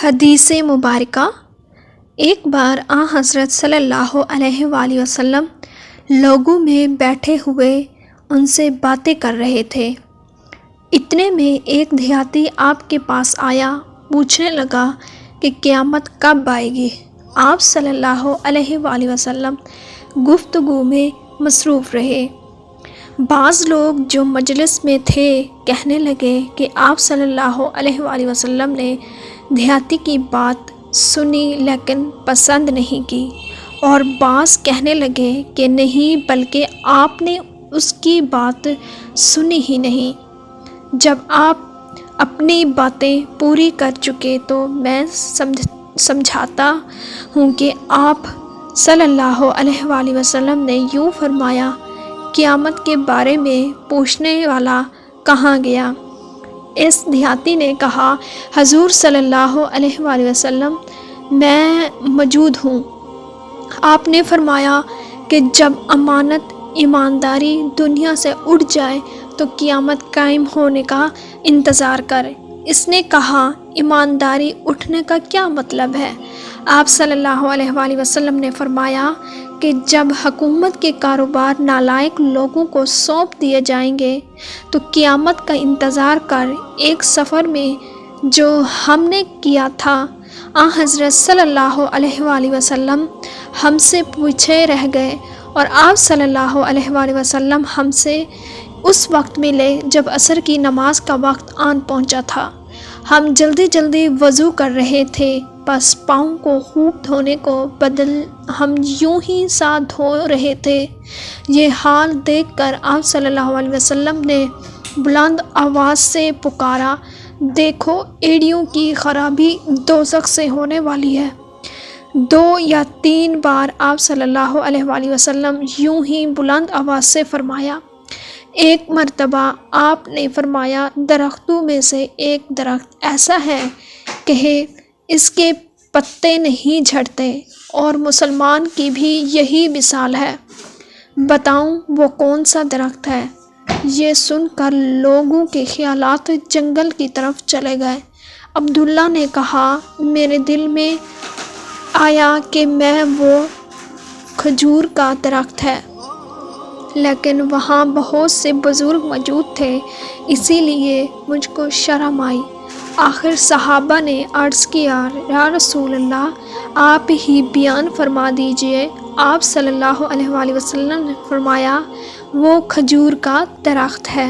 حدیث مبارکہ۔ ایک بار حضرت صلی اللہ علیہ وآلہ وسلم لوگوں میں بیٹھے ہوئے ان سے باتیں کر رہے تھے۔ اتنے میں ایک دیہاتی آپ کے پاس آیا، پوچھنے لگا کہ قیامت کب آئے گی؟ آپ صلی اللہ علیہ وآلہ وسلم گفتگو میں مصروف رہے۔ بعض لوگ جو مجلس میں تھے کہنے لگے کہ آپ صلی اللہ علیہ وآلہ وسلم نے دیہاتی کی بات سنی لیکن پسند نہیں کی، اور بعض کہنے لگے کہ نہیں بلکہ آپ نے اس کی بات سنی ہی نہیں۔ جب آپ اپنی باتیں پوری کر چکے تو میں سمجھاتا ہوں کہ آپ صلی اللہ علیہ وآلہ وسلم نے یوں فرمایا، قیامت کے بارے میں پوچھنے والا کہاں گیا؟ اس دیہاتی نے کہا، حضور صلی اللہ علیہ وآلہ وسلم، میں موجود ہوں۔ آپ نے فرمایا کہ جب امانت ایمانداری دنیا سے اٹھ جائے تو قیامت قائم ہونے کا انتظار کر۔ اس نے کہا، ایمانداری اٹھنے کا کیا مطلب ہے؟ آپ صلی اللہ علیہ وآلہ وسلم نے فرمایا کہ جب حکومت کے کاروبار نالائق لوگوں کو سونپ دیے جائیں گے تو قیامت کا انتظار کر۔ ایک سفر میں جو ہم نے کیا تھا، حضرت صلی اللہ علیہ وآلہ وسلم ہم سے پوچھے رہ گئے، اور آپ صلی اللہ علیہ وآلہ وسلم ہم سے اس وقت ملے جب عصر کی نماز کا وقت آن پہنچا تھا۔ ہم جلدی جلدی وضو کر رہے تھے، بس پاؤں کو خوب دھونے کو بدل ہم یوں ہی سا دھو رہے تھے۔ یہ حال دیکھ کر آپ صلی اللہ علیہ وسلم نے بلند آواز سے پکارا، دیکھو ایڑیوں کی خرابی دوزخ سے ہونے والی ہے۔ 2 یا 3 بار آپ صلی اللہ علیہ وآلہ وسلم یوں ہی بلند آواز سے فرمایا۔ ایک مرتبہ آپ نے فرمایا، درختوں میں سے ایک درخت ایسا ہے کہ اس کے پتے نہیں جھڑتے، اور مسلمان کی بھی یہی مثال ہے۔ بتاؤں وہ کون سا درخت ہے؟ یہ سن کر لوگوں کے خیالات جنگل کی طرف چلے گئے۔ عبداللہ نے کہا، میرے دل میں آیا کہ وہ کھجور کا درخت ہے، لیکن وہاں بہت سے بزرگ موجود تھے، اسی لیے مجھ کو شرم آئی۔ آخر صحابہ نے عرض کیا، یا رسول اللہ، آپ ہی بیان فرما دیجئے۔ آپ صلی اللہ علیہ وآلہ وسلم نے فرمایا، وہ کھجور کا درخت ہے۔